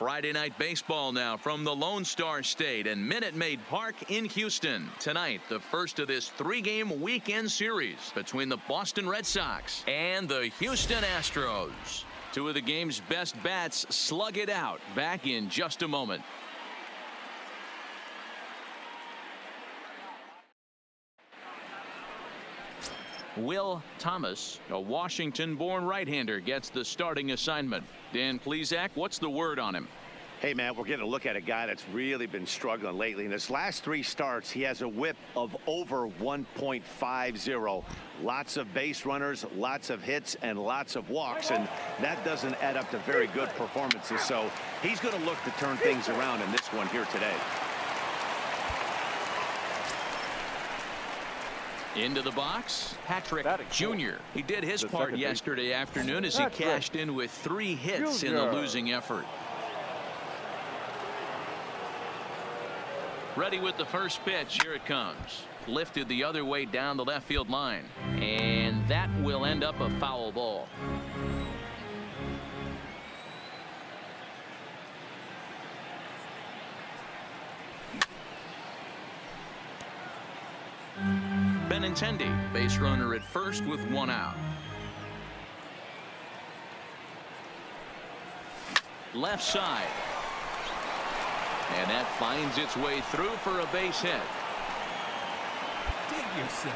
Friday night baseball now from the Lone Star State and Minute Maid Park in Houston. Tonight, the first of this three-game weekend series between the Boston Red Sox and the Houston Astros. Two of the game's best bats slug it out. Back in just a moment. Will Thomas, a Washington-born right-hander, gets the starting assignment. Dan Plesac, what's the word on him? Hey, man, we're getting a look at a guy that's really been struggling lately. In his last three starts, he has a whip of over 1.50. Lots of base runners, lots of hits, and lots of walks, and that doesn't add up to very good performances. So he's going to look to turn things around in this one here today. Into the box, Patrick Jr. He did his part yesterday afternoon as he cashed in with 3 hits in the losing effort. Ready with the first pitch. Here it comes. Lifted the other way down the left field line. And that will end up a foul ball. Benintendi, base runner at first with 1 out. Left side. And that finds its way through for a base hit. Dig yourself.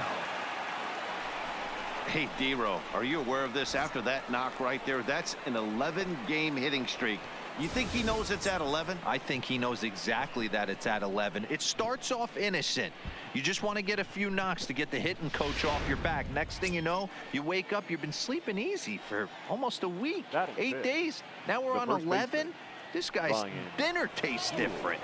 Hey, D-Row, are you aware of this? After that knock right there, that's an 11-game hitting streak. You think he knows it's at 11? I think he knows exactly that it's at 11. It starts off innocent. You just want to get a few knocks to get the hitting coach off your back. Next thing you know, you wake up, you've been sleeping easy for almost a week, 8 days. Now we're on 11. This guy's dinner tastes different.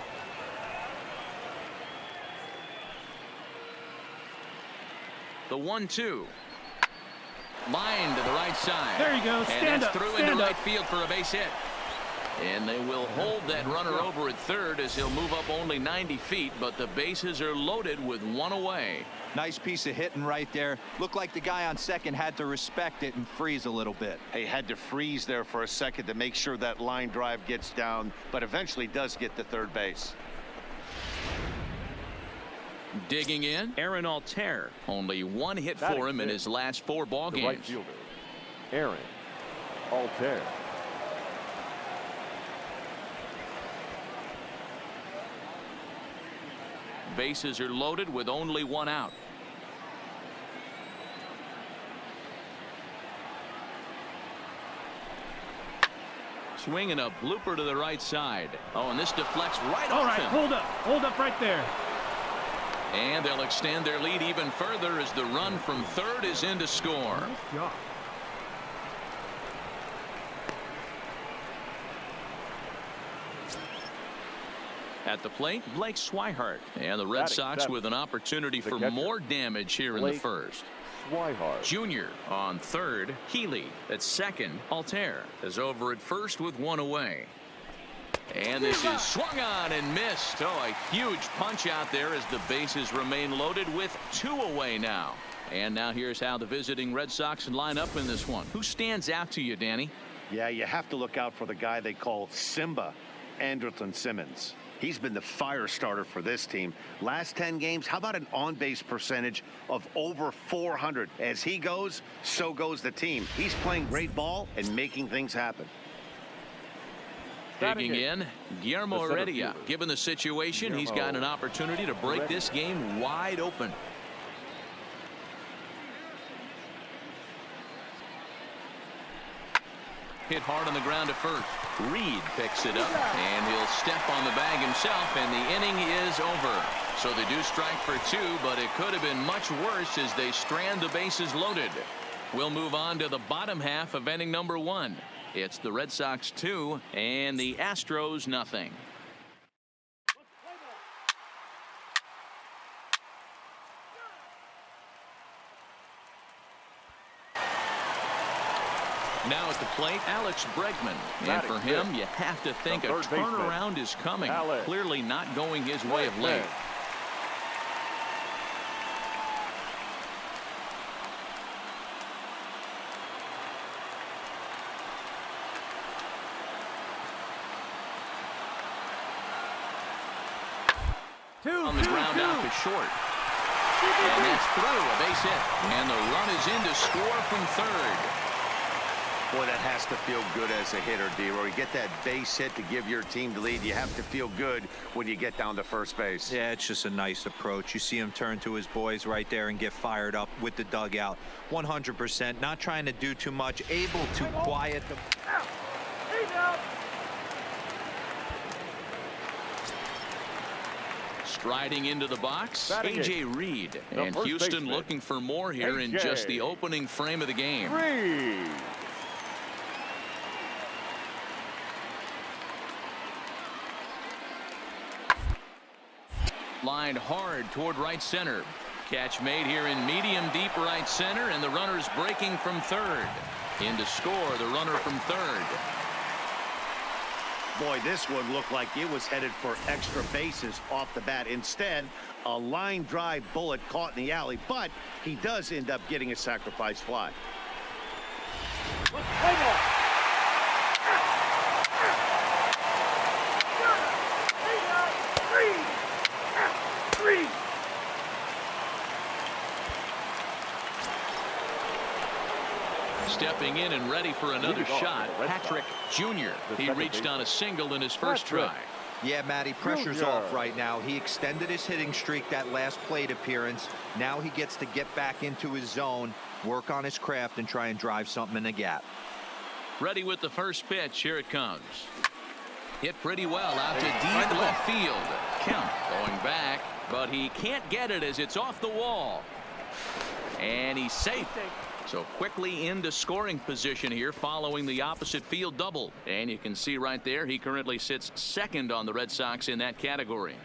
The 1-2. Line to the right side. There you go. Stand up. Through into right field for a base hit. And they will hold that runner over at third as he'll move up only 90 feet, but the bases are loaded with 1 away. Nice piece of hitting right there. Looked like the guy on second had to respect it and freeze a little bit. He had to freeze there for a second to make sure that line drive gets down, but eventually does get to third base. Digging in, Aaron Altair. Only 1 hit for him in his last 4 ball games. Right fielder, Aaron Altair. Bases are loaded with only 1 out. Swinging a blooper to the right side. Oh, and this deflects right off him. Hold up right there. And they'll extend their lead even further as the run from third is in to score. Nice job. At the plate, Blake Swihart. And the Red Sox with an opportunity for more damage here in the first. Swihart. Junior on third. Healy at second. Altair is over at first with 1 away. And this is swung on and missed. Oh, a huge punch out there as the bases remain loaded with 2 away now. And now here's how the visiting Red Sox line up in this one. Who stands out to you, Danny? Yeah, you have to look out for the guy they call Simba, Andrelton Simmons. He's been the fire starter for this team. Last 10 games, how about an on-base percentage of over 400? As he goes, so goes the team. He's playing great ball and making things happen. Digging in, Guillermo Heredia. Given the situation, he's got an opportunity to break this game wide open. Hit hard on the ground to first. Reed picks it up, and he'll step on the bag himself, and the inning is over. So they do strike for 2, but it could have been much worse as they strand the bases loaded. We'll move on to the bottom half of inning number 1. It's the Red Sox 2 and the Astros nothing. Now at the plate, Alex Bregman. And for him, you have to think a turnaround is coming. Clearly not going his way of late. On the ground out to short. And that's through, a base hit. And the run is in to score from third. Boy, that has to feel good as a hitter, D-Roy. You get that base hit to give your team the lead. You have to feel good when you get down to first base. Yeah, it's just a nice approach. You see him turn to his boys right there and get fired up with the dugout. 100%, not trying to do too much, able to quiet them. Striding into the box, Batting A.J. Reed. The And first Houston baseman, looking for more here in A.J. just the opening frame of the game. Reed. Lined hard toward right center. Catch made here in medium deep right center, and the runner's breaking from third. In to score, the runner from third. Boy, this one looked like it was headed for extra bases off the bat. Instead, a line drive bullet caught in the alley, but he does end up getting a sacrifice fly. Stepping in and ready for another shot, Patrick Jr. He reached on a single in his first try. Yeah, Matty, pressure's Junior. off right now. He extended his hitting streak that last plate appearance. Now he gets to get back into his zone, work on his craft, and try and drive something in the gap. Ready with the first pitch. Here it comes. Hit pretty well out to deep left field. Kemp going back, but he can't get it as it's off the wall. And he's safe. So quickly into scoring position here following the opposite field double. And you can see right there he currently sits second on the Red Sox in that category.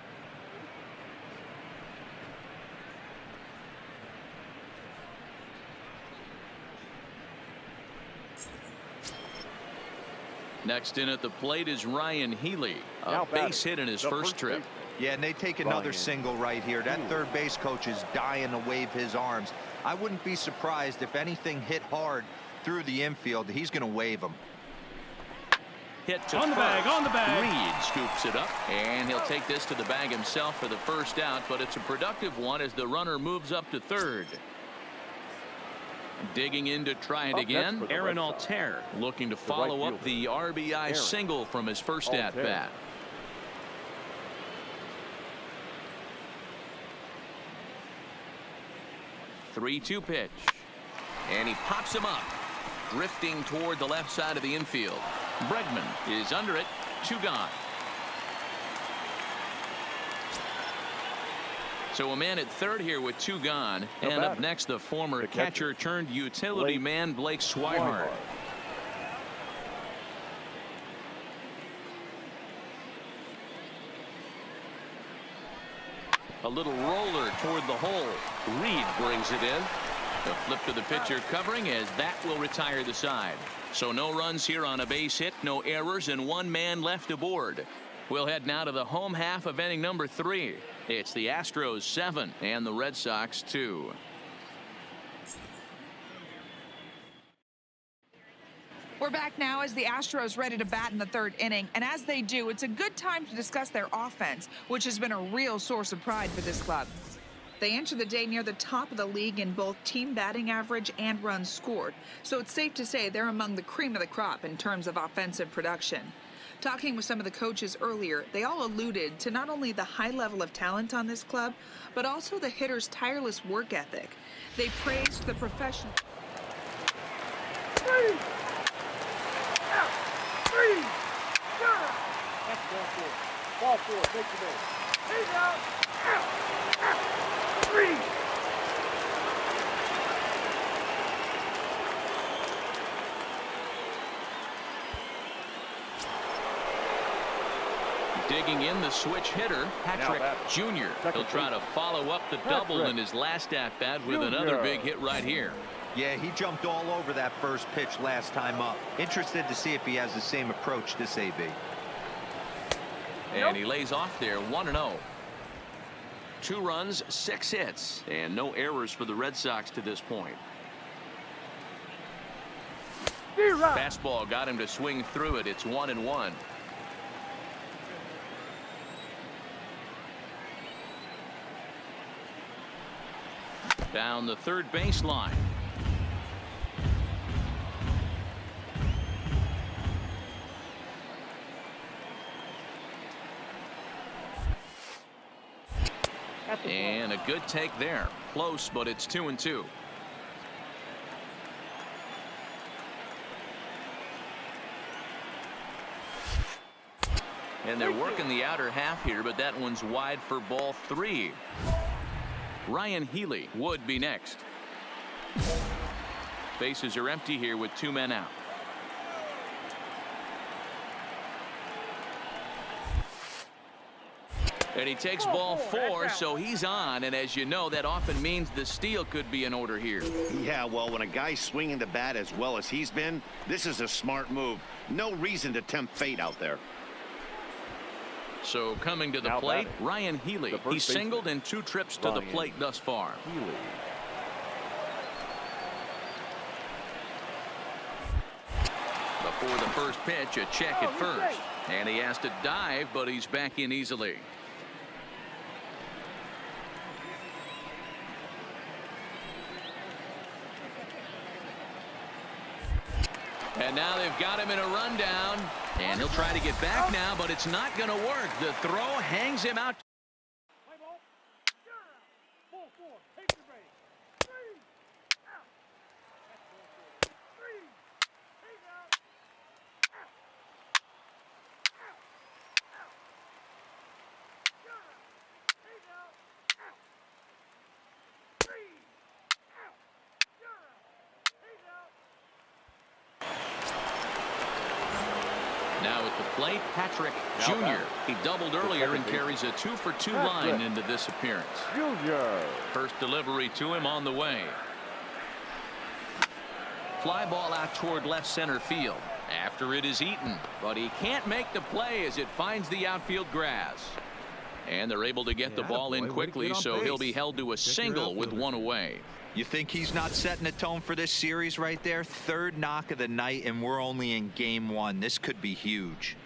Next in at the plate is Ryan Healy. A base hit in his first trip. Yeah, and they take another single right here. That third base coach is dying to wave his arms. I wouldn't be surprised if anything hit hard through the infield. He's going to wave them. Hit to on the first. bag, on the bag. Reed scoops it up, and he'll take this to the bag himself for the first out, but it's a productive one as the runner moves up to third. Digging in to try it again, Aaron Altair looking to follow up the RBI single from his first at-bat. Three-two pitch, and he pops him up, drifting toward the left side of the infield. Bregman is under it, 2 gone. So a man at third here with 2 gone, and up next the former catcher turned utility man Blake Swihart. A little roller toward the hole. Reed brings it in. A flip to the pitcher covering as that will retire the side. So no runs here on a base hit, no errors, and 1 man left aboard. We'll head now to the home half of inning number 3. It's the Astros 7 and the Red Sox 2. We're back now as the Astros ready to bat in the 3rd inning, and as they do, it's a good time to discuss their offense, which has been a real source of pride for this club. They enter the day near the top of the league in both team batting average and runs scored, so it's safe to say they're among the cream of the crop in terms of offensive production. Talking with some of the coaches earlier, they all alluded to not only the high level of talent on this club, but also the hitters' tireless work ethic. They praised the professional. Ball 4, take the base. He's out. Digging in the switch hitter, Patrick Jr. He'll try to follow up the double in his last at-bat with another big hit right here. Yeah, he jumped all over that first pitch last time up. Interested to see if he has the same approach this AB. And he lays off there, 1-0. 2 runs, 6 hits, and no errors for the Red Sox to this point. Fastball got him to swing through it. It's 1-1. down the third baseline. And a good take there. Close, but it's 2-2. And they're working the outer half here, but that one's wide for ball 3. Ryan Healy would be next. Bases are empty here with 2 men out. And he takes ball 4, so he's on. And as you know, that often means the steal could be in order here. Yeah, well, when a guy's swinging the bat as well as he's been, this is a smart move. No reason to tempt fate out there. So coming to the Now plate, batting, Ryan Healy. the first He's singled baseman, in 2 trips to the Ryan plate thus far. Healy. Before the first pitch, a check at first. And he has to dive, but he's back in easily. And now they've got him in a rundown. And he'll try to get back now, but it's not going to work. The throw hangs him out. Play ball. You're out. 4-4. Take the base. 3 out. That's 3. He's out. Out. Out. Out. You're out. He's out. Out. 3 out. You're out. He's out. Now at the plate, Patrick Jr. He doubled earlier and carries a 2-for-2 line into this appearance. Junior. First delivery to him on the way. Fly ball out toward left center field after it is eaten, but he can't make the play as it finds the outfield grass. And they're able to get the ball in quickly, so he'll be held to a single with 1 away. You think he's not setting the tone for this series right there? 3rd knock of the night, and we're only in game 1. This could be huge.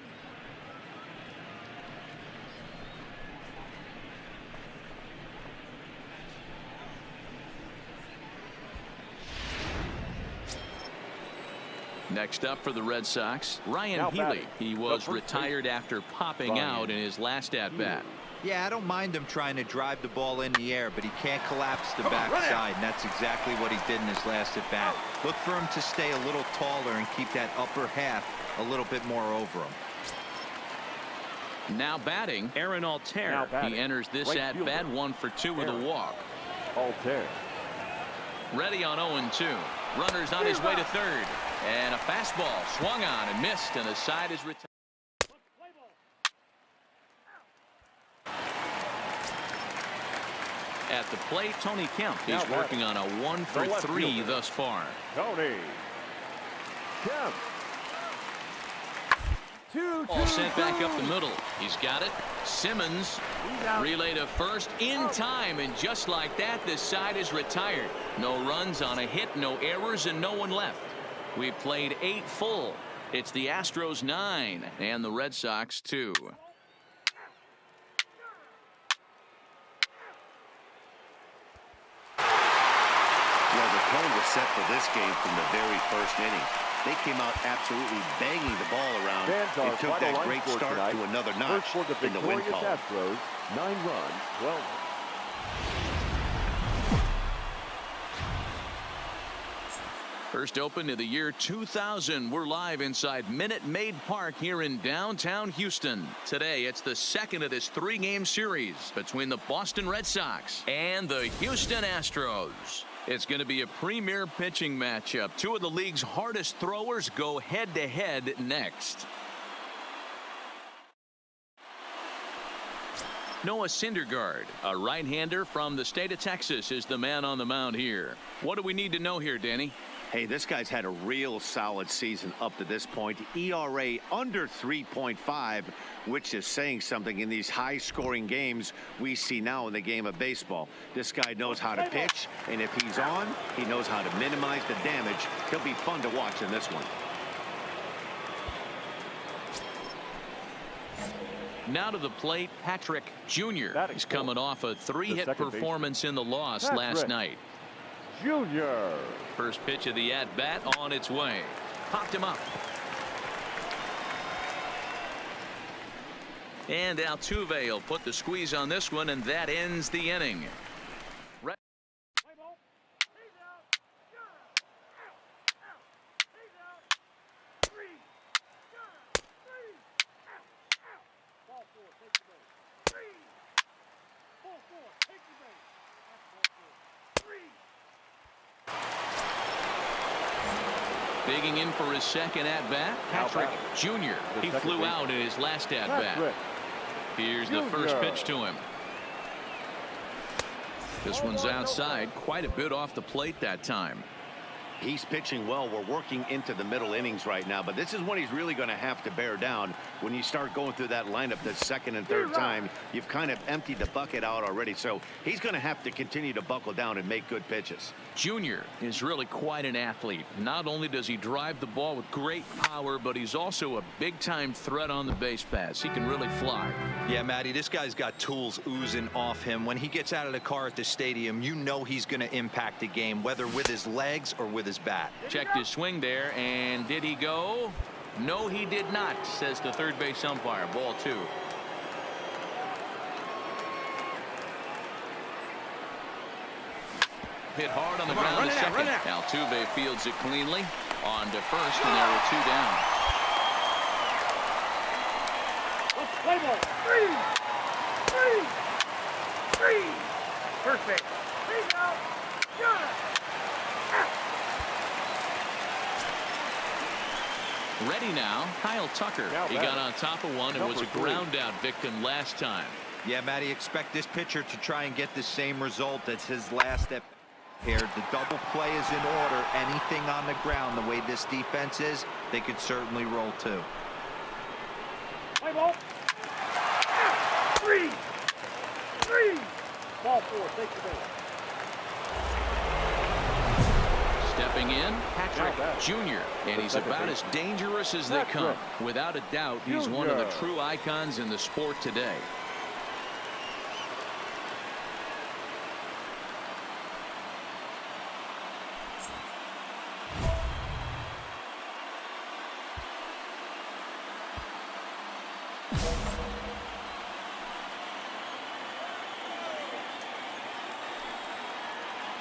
Next up for the Red Sox, Ryan Now Healy. batting, He the was first retired after popping Ryan out in his last at-bat. Yeah, I don't mind him trying to drive the ball in the air, but he can't collapse the backside, and that's exactly what he did in his last at bat. Look for him to stay a little taller and keep that upper half a little bit more over him. Now batting, Aaron Altair. Now batting, He enters this right at-bat fielder, 1 for 2 with a Aaron. walk. Altair. Ready on 0-2. Runners on his way to third. And a fastball swung on and missed, and the side is retired. At the plate, Tony Kemp. He's Now working on a 1 for left 3 fielder. thus far. Tony. Kemp. 2-2. Ball sent back up the middle. He's got it. Simmons He's out. relay to first in time, and just like that, this side is retired. No runs on a hit, no errors, and no one left. We played 8 full. It's the Astros 9 and the Red Sox 2. Well, the tone was set for this game from the very first inning. They came out absolutely banging the ball around. Fans are It took final that line great score start tonight. to another First notch for the in the win victorious column. Astros, 9 runs, 12. First open of the year 2000. We're live inside Minute Maid Park here in downtown Houston. Today, it's the second of this 3-game series between the Boston Red Sox and the Houston Astros. It's going to be a premier pitching matchup. 2 of the league's hardest throwers go head-to-head next. Noah Syndergaard, a right-hander from the state of Texas, is the man on the mound here. What do we need to know here, Danny? Hey, this guy's had a real solid season up to this point. ERA under 3.5, which is saying something in these high-scoring games we see now in the game of baseball. This guy knows how to pitch, and if he's on, he knows how to minimize the damage. He'll be fun to watch in this one. Now to the plate, Patrick Jr. Batting He's coming off a 3-hit second baseman. performance in the loss Patrick. last night. Jr. First pitch of the at-bat on its way. Popped him up. And Altuve will put the squeeze on this one, and that ends the inning. Digging in for his second at-bat, Patrick Jr. He flew out in his last at-bat. Here's the first pitch to him. This one's outside, quite a bit off the plate that time. He's pitching well. We're working into the middle innings right now, but this is when he's really going to have to bear down. When you start going through that lineup the second and third time, you've kind of emptied the bucket out already. So he's going to have to continue to buckle down and make good pitches. Junior is really quite an athlete. Not only does he drive the ball with great power, but he's also a big-time threat on the base paths. He can really fly. Yeah, Matty, this guy's got tools oozing off him. When he gets out of the car at the stadium, you know he's going to impact the game, whether with his legs or with his bat. Checked his swing there, and did he go? No, he did not, says the third base umpire. Ball 2. Hit hard on the ground to second. Altuve fields it cleanly. On to first, and there are 2 down. Play ball. 3. First base. He's out. Got it. Ready now, Kyle Tucker. He got on top of one and was a ground out victim last time. Yeah, Matty, expect this pitcher to try and get the same result as his last at here. The double play is in order. Anything on the ground, the way this defense is, they could certainly roll 2. Play ball. 3. Ball 4. Take the base. Stepping in, Patrick Jr. And he's about as dangerous as they come. Without a doubt, he's one of the true icons in the sport today.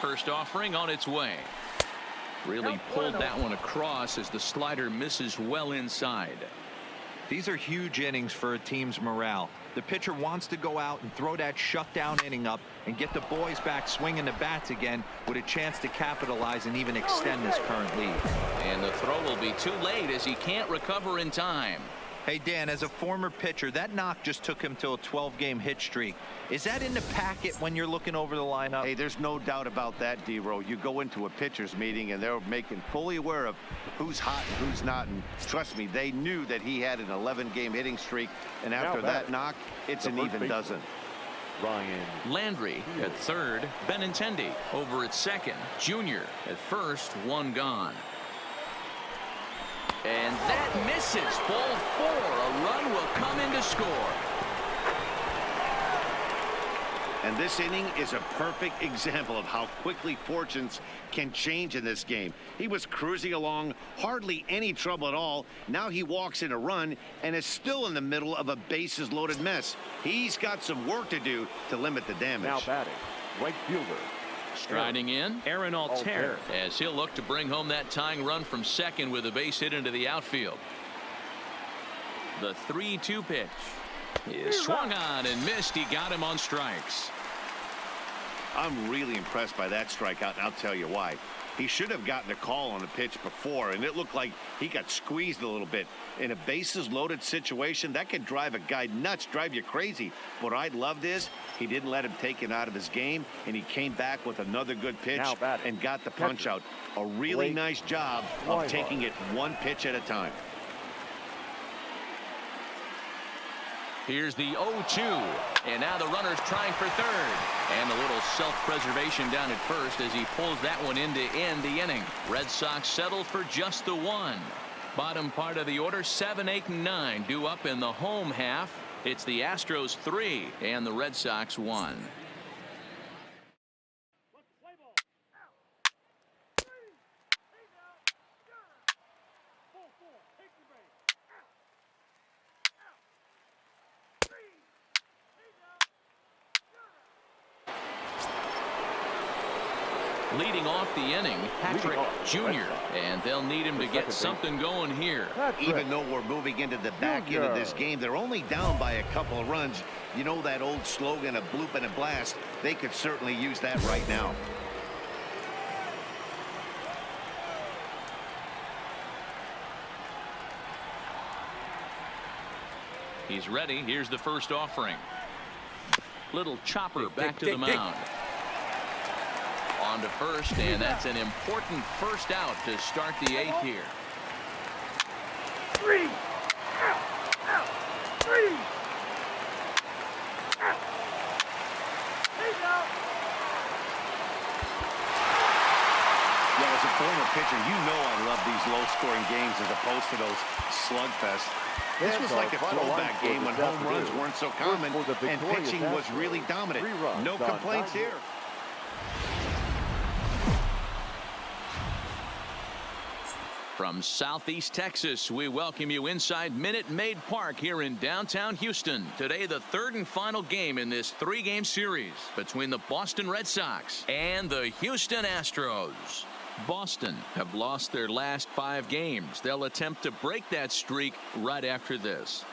First offering on its way. Really pulled that one across as the slider misses well inside. These are huge innings for a team's morale. The pitcher wants to go out and throw that shutdown inning up and get the boys back swinging the bats again with a chance to capitalize and even extend this current lead. And the throw will be too late as he can't recover in time. Hey, Dan, as a former pitcher, that knock just took him to a 12-game hit streak. Is that in the packet when you're looking over the lineup? Hey, there's no doubt about that, D-Row. You go into a pitcher's meeting and they're making fully aware of who's hot and who's not. And trust me, they knew that he had an 11-game hitting streak. And after that knock, it's an even dozen. Ryan Landry at third. Benintendi over at second. Junior at first. 1 gone. And that misses. Ball 4. A run will come in to score. And this inning is a perfect example of how quickly fortunes can change in this game. He was cruising along, hardly any trouble at all. Now he walks in a run and is still in the middle of a bases loaded mess. He's got some work to do to limit the damage. now batting. Right fielder. Striding in, Aaron Altair, as he'll look to bring home that tying run from second with a base hit into the outfield. The 3-2 pitch is swung on and missed. He got him on strikes. I'm really impressed by that strikeout, and I'll tell you why. He should have gotten a call on the pitch before, and it looked like he got squeezed a little bit. In a bases loaded situation, that could drive a guy nuts, drive you crazy. What I loved is he didn't let him take it out of his game, and he came back with another good pitch and got the punch out. A really nice job of taking it 1 pitch at a time. Here's the 0-2, and now the runner's trying for third. And a little self-preservation down at first as he pulls that one in to end the inning. Red Sox settle for just the 1. Bottom part of the order, 7, 8, and 9 due up in the home half. It's the Astros 3 and the Red Sox 1. leading off the inning, Patrick Jr. And they'll need him to get something going here. Even though we're moving into the back end of this game, they're only down by a couple of runs. You know that old slogan, a bloop and a blast? They could certainly use that right now. He's ready. Here's the first offering. Little chopper back to the mound. On to first, and that's an important first out to start the 8th here. 3. Out. 3. Out. Yeah, as a former pitcher, you know I love these low-scoring games as opposed to those slugfests. This was like a throwback game when home runs weren't so common and pitching was really dominant. No complaints here. From Southeast Texas, we welcome you inside Minute Maid Park here in downtown Houston. Today, the third and final game in this 3-game series between the Boston Red Sox and the Houston Astros. Boston have lost their last 5 games. They'll attempt to break that streak right after this.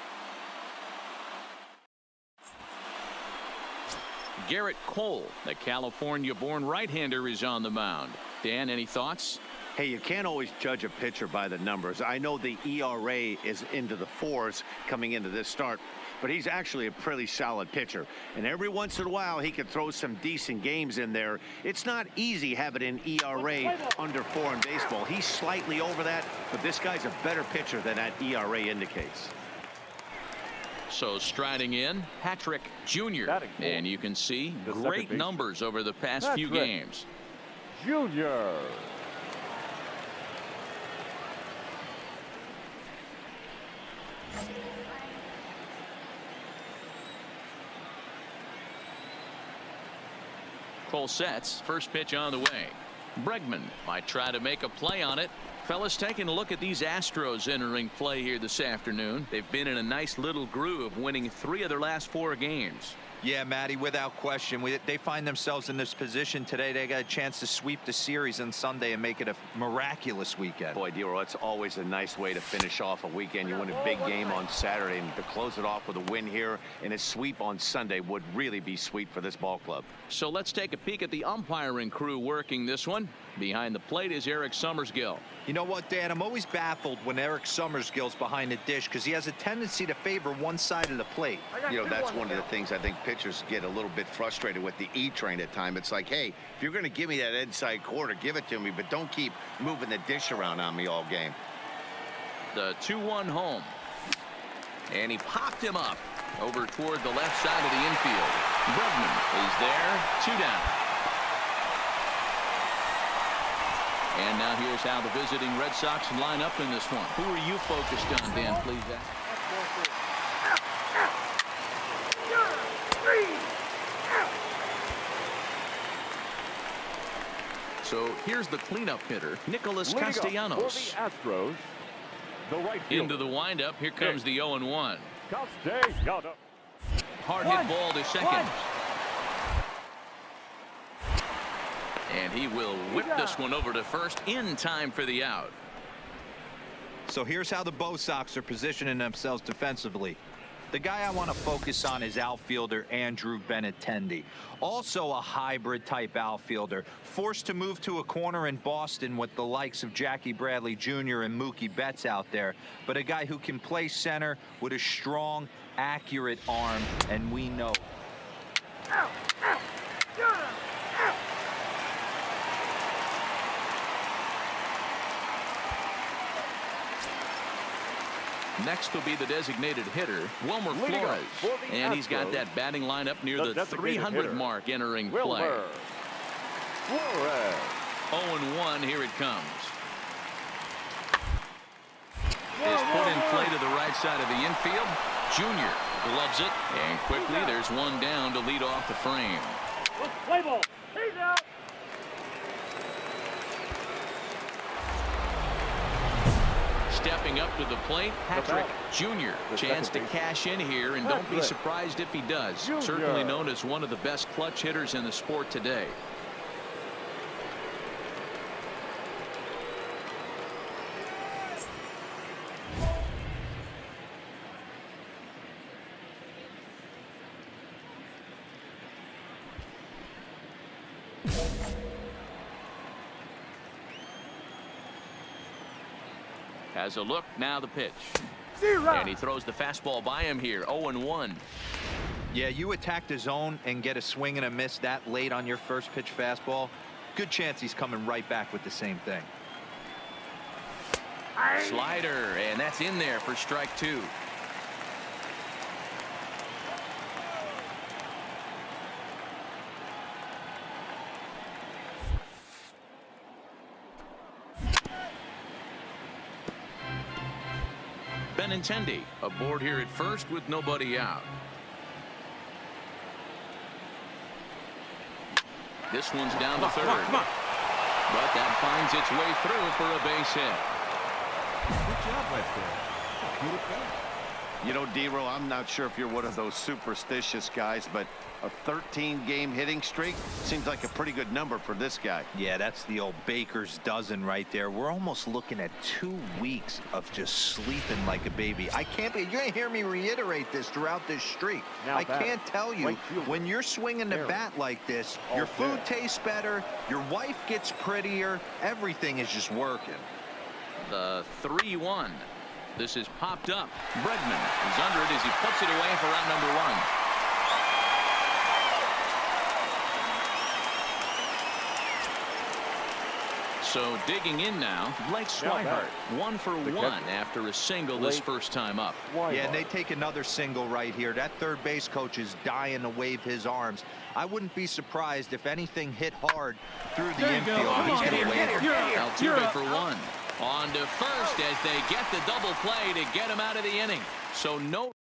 Garrett Cole, the California-born right-hander, is on the mound. Dan, any thoughts? Hey, you can't always judge a pitcher by the numbers. I know the ERA is into the 4s coming into this start, but he's actually a pretty solid pitcher. And every once in a while, he can throw some decent games in there. It's not easy having an ERA under 4 in baseball. He's slightly over that, but this guy's a better pitcher than that ERA indicates. So striding in, Patrick Jr. And you can see great numbers over the past few games. Junior. Cole sets. First pitch on the way. Bregman might try to make a play on it. Fellas, taking a look at these Astros entering play here this afternoon. They've been in a nice little groove, winning 3 of their last 4 games. Yeah, Matty, without question. They find themselves in this position today. They got a chance to sweep the series on Sunday and make it a miraculous weekend. Boy, Dero, it's always a nice way to finish off a weekend. You win a big game on Saturday, and to close it off with a win here and a sweep on Sunday would really be sweet for this ball club. So let's take a peek at the umpiring crew working this one. Behind the plate is Eric Summersgill. You know what, Dan? I'm always baffled when Eric Summersgill's behind the dish because he has a tendency to favor one side of the plate. You know, that's one of the things I think pitchers get a little bit frustrated with the E-train at time. It's like, hey, if you're going to give me that inside quarter, give it to me, but don't keep moving the dish around on me all game. The 2-1 home. And he popped him up over toward the left side of the infield. Bregman is there, 2 down. And now here's how the visiting Red Sox line up in this one. Who are you focused on, Dan, please? So here's the cleanup hitter, Nicholas Castellanos. Astros, the right into the windup. Here comes the 0-1. Castellanos. Hard hit ball to second. And he will whip this one over to first in time for the out. So here's how the Bo Sox are positioning themselves defensively. The guy I want to focus on is outfielder Andrew Benintendi. Also a hybrid type outfielder, forced to move to a corner in Boston with the likes of Jackie Bradley Jr. and Mookie Betts out there. But a guy who can play center with a strong, accurate arm, and we know. Next will be the designated hitter, Wilmer Flores. And he's got that batting lineup near the 300 mark entering play. 0-1, here it comes. Is put in play to the right side of the infield. Junior gloves it, and quickly there's one down to lead off the frame. Play ball. He's out. Stepping up to the plate, Patrick Jr. Chance to cash in here, and don't be surprised if he does. Certainly known as one of the best clutch hitters in the sport today. Has a look, now the pitch. 0. And he throws the fastball by him here, 0-1. Yeah, you attack the zone and get a swing and a miss that late on your first pitch fastball. Good chance he's coming right back with the same thing. Slider, and that's in there for strike 2. Benintendi aboard here at first with nobody out. This one's down to third. But that finds its way through for a base hit. Good job right there. Beautiful. You know, D-Row, I'm not sure if you're one of those superstitious guys, but a 13-game hitting streak seems like a pretty good number for this guy. Yeah, that's the old baker's dozen right there. We're almost looking at 2 weeks of just sleeping like a baby. I can't be, you're going to hear me reiterate this throughout this streak. Now I can't tell you, right fielder. when you're swinging the bat like this, All your food fair. tastes better, your wife gets prettier, everything is just working. The 3-1. This is popped up. Bregman is under it as he puts it away for round number 1. So digging in now, Blake Swihart, 1 for 1 after a single this first time up. Yeah, and they take another single right here. That third base coach is dying to wave his arms. I wouldn't be surprised if anything hit hard through the infield. He's going to wave it. Altuve for 1. On to first as they get the double play to get him out of the inning. So no.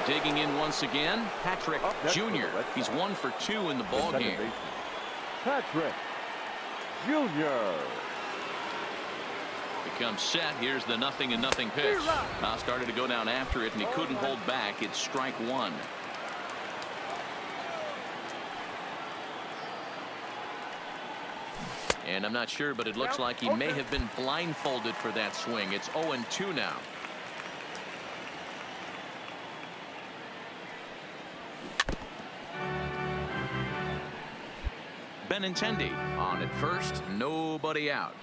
Digging in once again, Patrick Jr. He's 1 for 2 in the ball game. Patrick Jr. Becomes set. Here's the 0-0 pitch. Now started to go down after it, and he couldn't hold back. It's strike 1. And I'm not sure, but it looks like he may have been blindfolded for that swing. It's 0-2 now. Benintendi on at first, nobody out.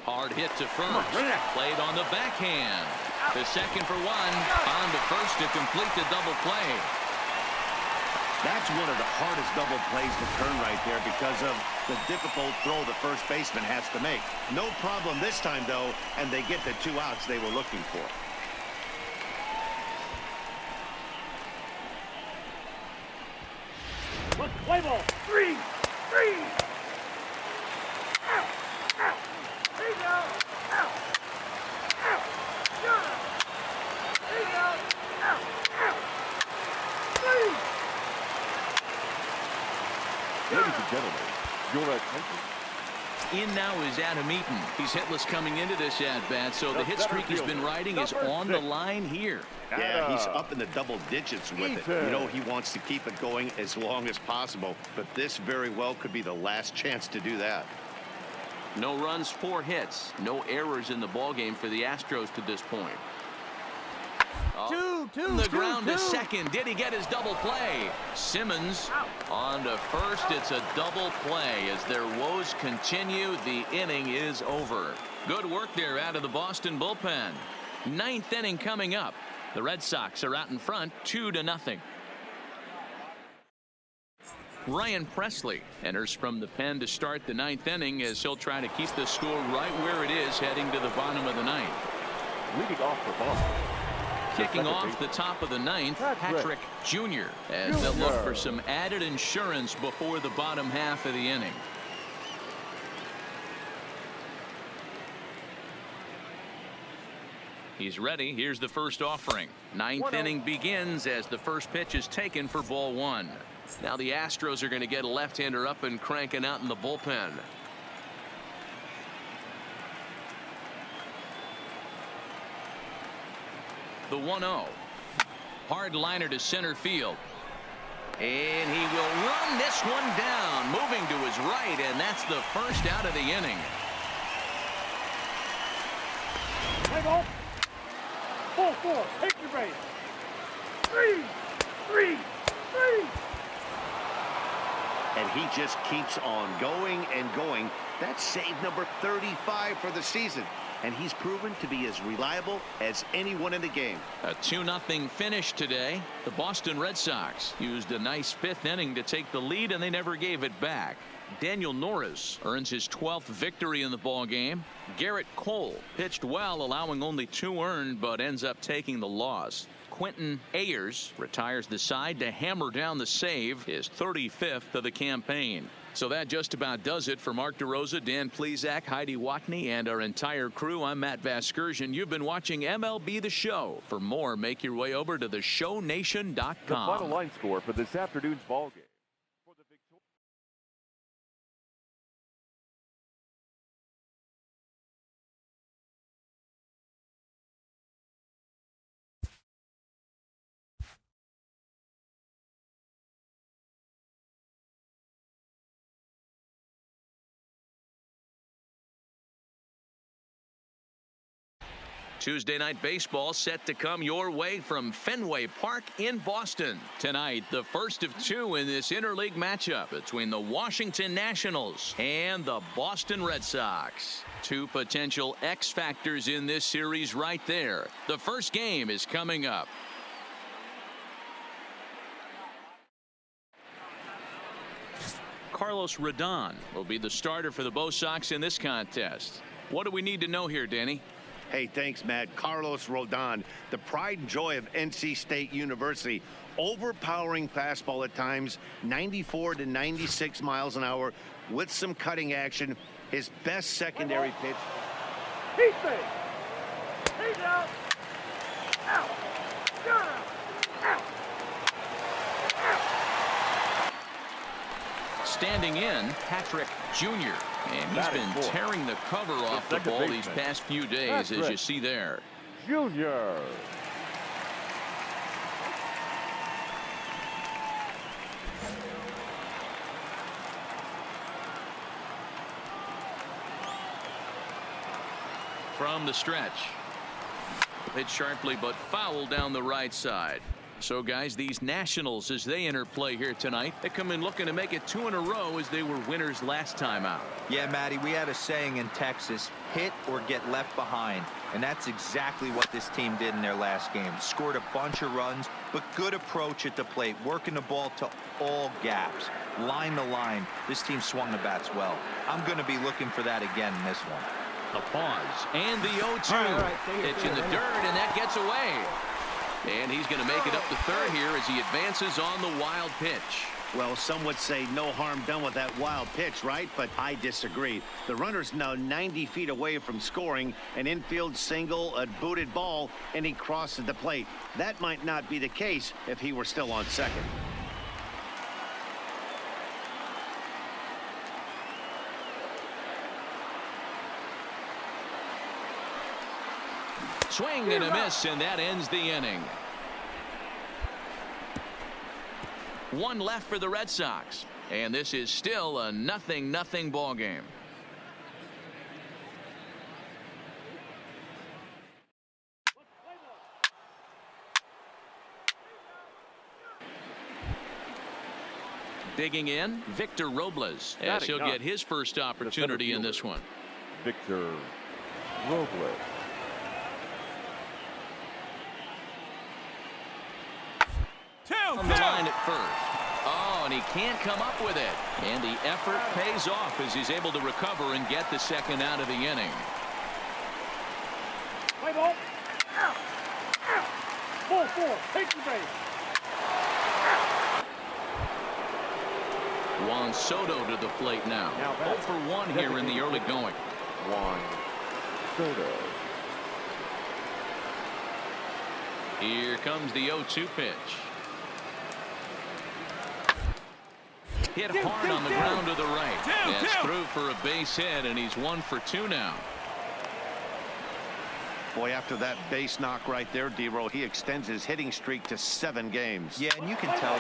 Hard hit to first. Played on the backhand. The second for 1. On to first to complete the double play. That's one of the hardest double plays to turn right there because of the difficult throw the first baseman has to make. No problem this time, though, and they get the 2 outs they were looking for. Play ball. 3. 3. Out. Out. There you go. Out. Out. Out. There you go. Out. Out. 3. Ladies and gentlemen, your attention. In now is Adam Eaton. He's hitless coming into this at-bat, so the hit streak he's been riding is on the line here. Yeah, he's up in the double digits with it. You know, he wants to keep it going as long as possible, but this very well could be the last chance to do that. No runs, 4 hits. No errors in the ballgame for the Astros to this point. The ground to second. Did he get his double play? Simmons on to first. It's a double play as their woes continue. The inning is over. Good work there out of the Boston bullpen. 9th inning coming up. The Red Sox are out in front 2-0. Ryan Presley enters from the pen to start the 9th inning as he'll try to keep the score right where it is heading to the bottom of the 9th. Leading off for Boston. Kicking off the top of the 9th, Patrick Jr. as they'll look for some added insurance before the bottom half of the inning. He's ready. Here's the first offering. 9th inning begins as the first pitch is taken for ball 1. Now the Astros are going to get a left-hander up and cranking out in the bullpen. The 1-0. Hard liner to center field. And he will run this one down. down, moving to his right, and that's the first out of the inning. Play ball. 4-4. Take your base. 3. And he just keeps on going and going. That's save number 35 for the season. And he's proven to be as reliable as anyone in the game. A 2-0 finish today. The Boston Red Sox used a nice 5th inning to take the lead, and they never gave it back. Daniel Norris earns his 12th victory in the ball game. Garrett Cole pitched well, allowing only 2 earned, but ends up taking the loss. Quentin Ayers retires the side to hammer down the save, his 35th of the campaign. So that just about does it for Mark DeRosa, Dan Plesac, Heidi Watney, and our entire crew. I'm Matt Vasgersian. You've been watching MLB The Show. For more, make your way over to theshownation.com. The final line score for this afternoon's ball game. Tuesday night baseball set to come your way from Fenway Park in Boston. Tonight, the first of 2 in this interleague matchup between the Washington Nationals and the Boston Red Sox. 2 potential X factors in this series right there. The first game is coming up. Carlos Rodon will be the starter for the Bo Sox in this contest. What do we need to know here, Danny? Hey, thanks, Matt. Carlos Rodon, the pride and joy of NC State University. Overpowering fastball at times, 94 to 96 miles an hour with some cutting action. His best secondary pitch. Heat base. Heat out. Out. Got him. Out. Standing in, Patrick Jr. And he's been tearing the cover off the ball these past few days, as you see there. Junior. From the stretch. Hit sharply but foul down the right side. So, guys, these Nationals, as they enter play here tonight, they come in looking to make it 2 in a row as they were winners last time out. Yeah, Matty, we had a saying in Texas, hit or get left behind. And that's exactly what this team did in their last game. Scored a bunch of runs, but good approach at the plate, working the ball to all gaps, line to line. This team swung the bats well. I'm going to be looking for that again in this one. A pause, and the 0-2. Pitch in the dirt, and that gets away. And he's going to make it up to third here as he advances on the wild pitch. Well, some would say no harm done with that wild pitch, right? But I disagree. The runner's now 90 feet away from scoring an infield single, a booted ball, and he crosses the plate. That might not be the case if he were still on second. Swing and a miss, and that ends the inning. 1 left for the Red Sox, and this is still a 0-0 ball game. Digging in, Victor Robles, as he'll get his first opportunity in this one. Victor Robles. On the line at first. Oh, and he can't come up with it. And the effort pays off as he's able to recover and get the second out of the inning. Play ball. Out. Out. 4-4. Take your base. Juan Soto to the plate now. 0 for 1 here in the early going. Juan Soto. Here comes the 0-2 pitch. Hit hard on the ground to the right. That's through for a base hit, and he's 1 for 2 now. Boy, after that base knock right there, D-Roll, he extends his hitting streak to 7 games. Yeah, and you can tell.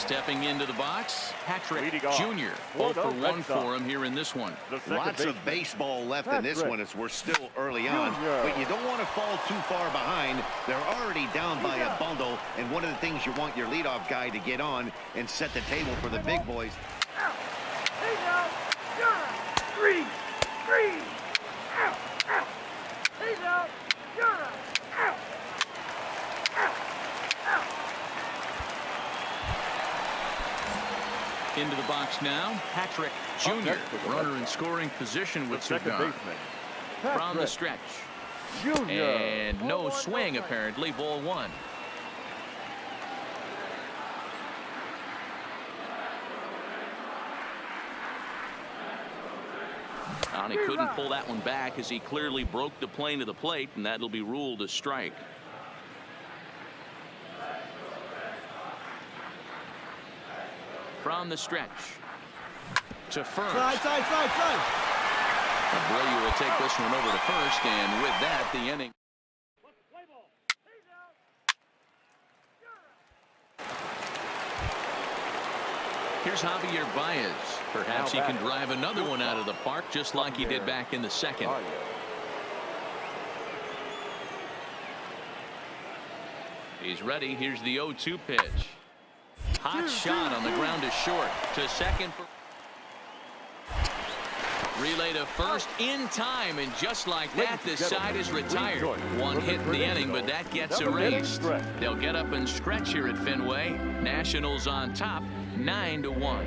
Stepping into the box, Patrick Leading off Jr. for 0 the for 1 Red Sox. for him here in this one. The second Lots of baseman. baseball left in this Patrick one as we're still early on, Jr. but you don't want to fall too far behind. They're already down by a bundle, and one of the things you want your leadoff guy to get on and set the table for the big boys. Out. Hey now. You're out. Three. Out. Out. Hey now. You're out. Out. Out. Out. Into the box now, Patrick Jr. next with the Runner Red in Sox. scoring position The with second Cigar. baseman. From the Patrick stretch. Jr. And no Ball one, swing, no strike. apparently. Ball 1. And he couldn't pull that one back as he clearly broke the plane to the plate, and that'll be ruled a strike. From the stretch to first. Side. Abreu will take this one over to first, and with that, the inning. Here's Javier Baez. Perhaps he can drive another one out of the park just like he did back in the second. Oh, yeah. He's ready. Here's the 0-2 pitch. Hot shot on the ground to short. To second. Relay to first in time, and just like that, this side is retired. One hit in the inning, but that gets erased. They'll get up and stretch here at Fenway. Nationals on top, 9-1.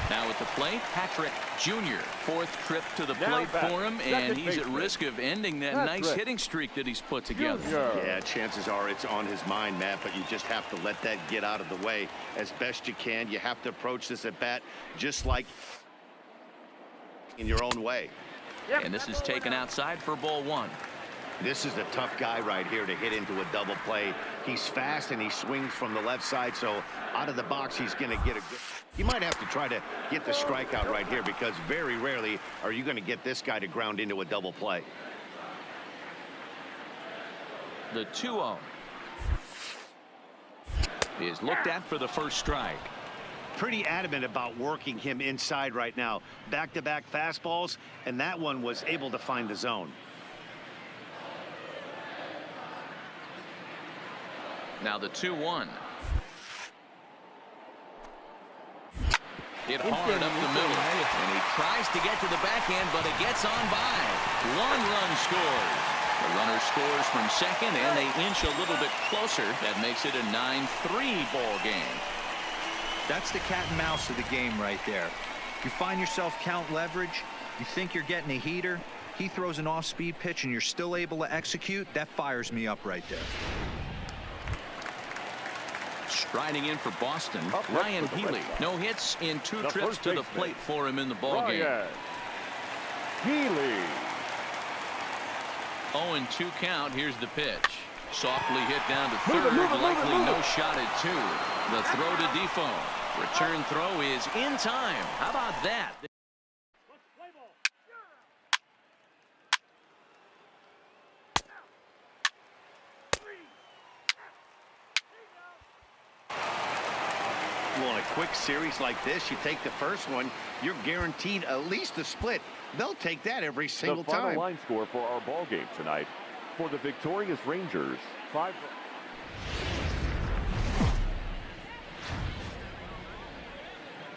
Now at the plate, Patrick Jr. Fourth trip to the plate for him, and he's at risk of ending that nice hitting streak that he's put together. Yeah, chances are it's on his mind, Matt, but you just have to let that get out of the way as best you can. You have to approach this at bat just like in your own way. And this is taken outside for ball 1. This is a tough guy right here to hit into a double play. He's fast and he swings from the left side, so out of the box he's going to get a good. You might have to try to get the strikeout right here because very rarely are you going to get this guy to ground into a double play. The 2-0 is looked at for the first strike. Pretty adamant about working him inside right now. Back-to-back fastballs, and that one was able to find the zone. Now the 2-1. Hit hard up the middle, and he tries to get to the backhand, but it gets on by. 1 run scores. The runner scores from second, and they inch a little bit closer. That makes it a 9-3 ball game. That's the cat and mouse of the game right there. You find yourself count leverage, you think you're getting a heater, he throws an off-speed pitch and you're still able to execute. That fires me up right there. Striding in for Boston, Up next Ryan for the Healy. Red Sox. No hits in 2 The trips first to the baseman, plate for him in the ball game. Ryan Healy. 0-2 count. Here's the pitch. Softly hit down to third. Likely no shot at 2. The throw to Defoe. Return throw is in time. How about that? Well, in a quick series like this, you take the first one, you're guaranteed at least a split. They'll take that every single The final time. line score for our ball game tonight. For the victorious Rangers, 5.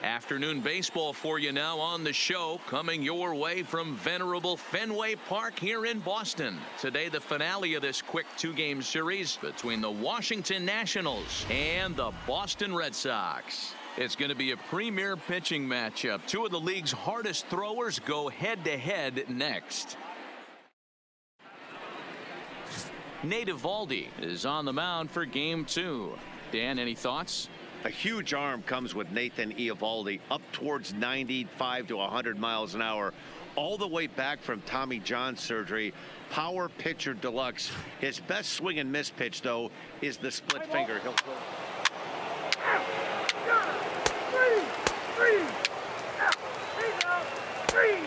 Afternoon baseball for you now on the show, coming your way from venerable Fenway Park here in Boston. Today, the finale of this quick 2-game series between the Washington Nationals and the Boston Red Sox. It's going to be a premier pitching matchup. 2 of the league's hardest throwers go head-to-head next. Nate Eovaldi is on the mound for game 2. Dan, any thoughts? A huge arm comes with Nathan Eovaldi, up towards 95 to 100 miles an hour, all the way back from Tommy John surgery. Power pitcher deluxe. His best swing and miss pitch, though, is the split finger. He'll Three. Out. He's out. Three.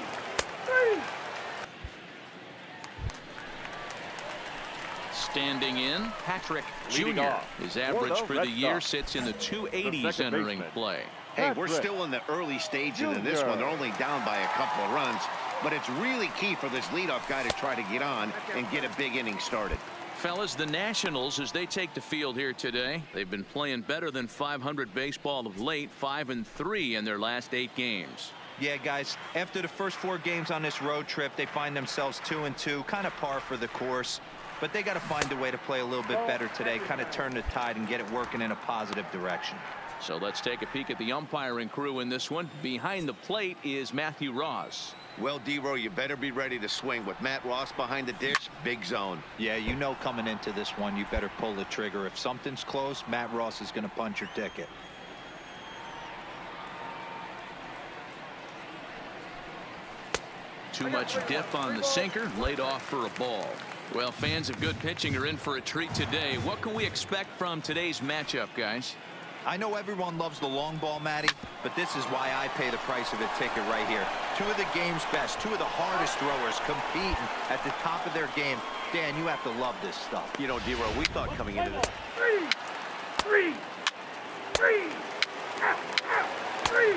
Standing in, Patrick Leading Jr. off. His average For for the the Red year Sox, sits in the 280s the second entering baseman. play. Hey, we're Patrick still in the early stages of this one. They're only down by a couple of runs, but it's really key for this leadoff guy to try to get on and get a big inning started. Fellas, the Nationals, as they take the field here today, they've been playing better than .500 baseball of late, 5-3 in their last 8 games. Yeah, guys, after the first 4 games on this road trip, they find themselves 2-2, kind of par for the course. But they got to find a way to play a little bit better today, kind of turn the tide and get it working in a positive direction. So let's take a peek at the umpiring crew in this one. Behind the plate is Matthew Ross. Well, D-Row, you better be ready to swing. With Matt Ross behind the dish, big zone. Yeah, you know coming into this one, you better pull the trigger. If something's close, Matt Ross is going to punch your ticket. Too much dip on the sinker, laid off for a ball. Well, fans of good pitching are in for a treat today. What can we expect from today's matchup, guys? I know everyone loves the long ball, Matty, but this is why I pay the price of a ticket right here. 2 of the game's best, 2 of the hardest throwers competing at the top of their game. Dan, you have to love this stuff. You know, D-Row, we thought coming into this. Three. Out. Three.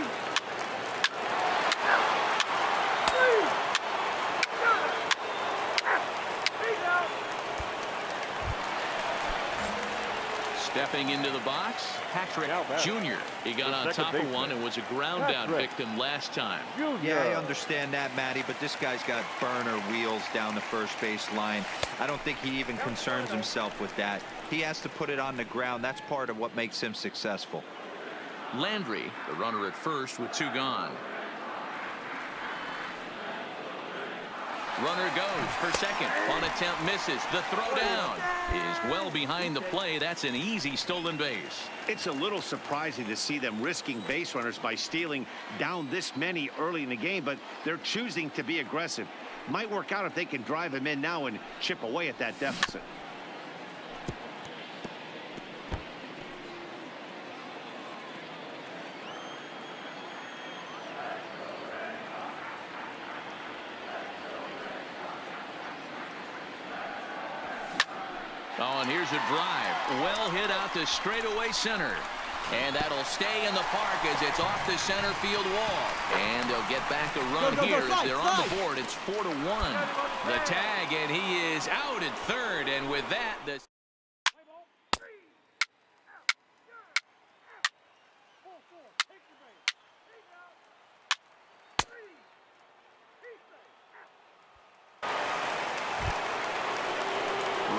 Stepping into the box, Patrick Now back. Jr. He got The on second top of baseman. one and was a ground out Patrick. victim last time. Yeah, I understand that, Matty, but this guy's got burner wheels down the first base line. I don't think he even concerns himself with that. He has to put it on the ground. That's part of what makes him successful. Landry, the runner at first with 2 gone. Runner goes for second. Punt attempt misses. The throw down is well behind the play. That's an easy stolen base. It's a little surprising to see them risking base runners by stealing down this many early in the game, but they're choosing to be aggressive. Might work out if they can drive him in now and chip away at that deficit. Oh, and here's a drive. Well hit out to straightaway center. And that'll stay in the park as it's off the center field wall. And they'll get back a run here as they're on the board. It's 4-1. The tag, and he is out at third. And with that, the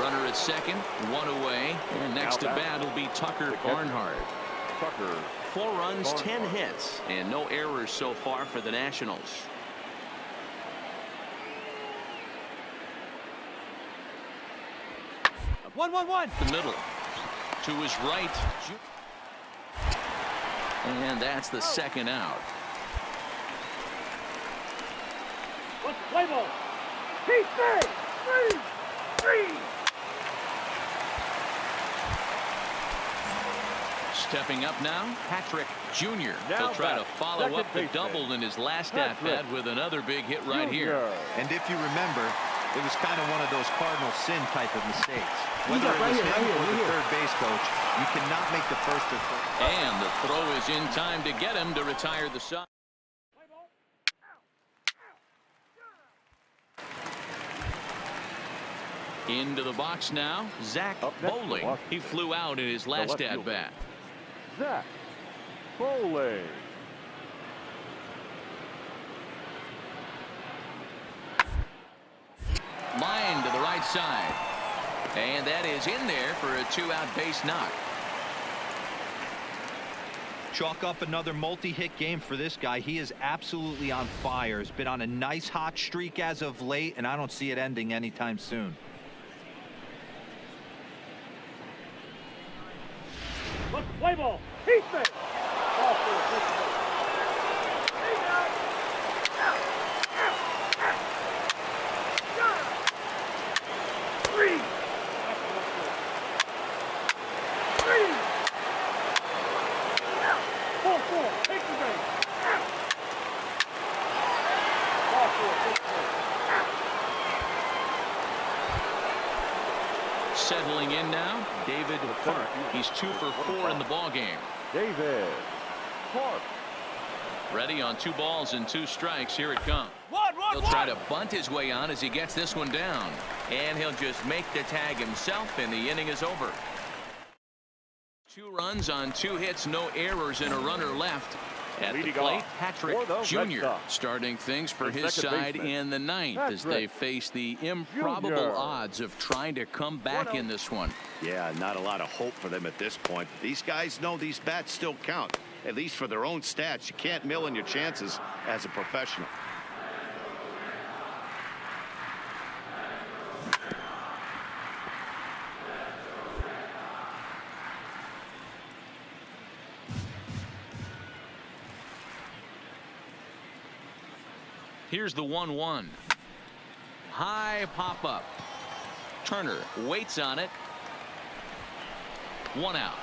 runner at second, 1 away. And next to Now bat will be Tucker Barnhart. Tucker. 4 runs, 10 Barnhart. hits, and no errors so far for the Nationals. One. The middle. To his right. And that's the second out. Let's play ball. Keep it. Three. Stepping up now, Patrick Jr. Now He'll try to back, follow second up the baseman. double in his last Patrick at-bat with another big hit right here. And if you remember, it was kind of one of those cardinal sin type of mistakes. Whether got it right was here, him right here, or the right here. third base coach, you cannot make the first or third. And the throw is in time to get him to retire the side. Into the box now, Zach Up next, Bowling. Milwaukee. He flew out in his last left fielder. at-bat. Zach Bowling. Line to the right side. And that is in there for a 2-out base knock. Chalk up another multi-hit game for this guy. He is absolutely on fire. He's been on a nice hot streak as of late, and I don't see it ending anytime soon. Let's play ball. Keep it. Ball for a big ball. Three. Four. Take the base. Settling in now, David Park. He's 2 for 4 in the ball game. David Park. Ready on 2 balls and 2 strikes. Here it comes. He'll try to bunt his way on as he gets this one down. And he'll just make the tag himself, and the inning is over. 2 runs on 2 hits, no errors, and a runner left. At the Leading plate, off Patrick for the Red Jr. Sox. starting things for The his second side baseman, in the 9th as they Patrick face the improbable Jr. odds of trying to come back in this one. Yeah, not a lot of hope for them at this point. These guys know these bats still count, at least for their own stats. You can't mill in your chances as a professional. Here's the 1-1. High pop up. Turner waits on it. 1 out.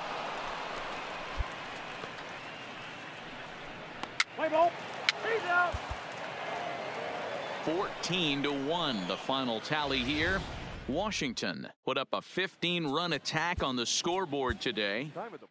Play ball. He's out. 14-1 the final tally here. Washington put up a 15-run attack on the scoreboard today. Time at the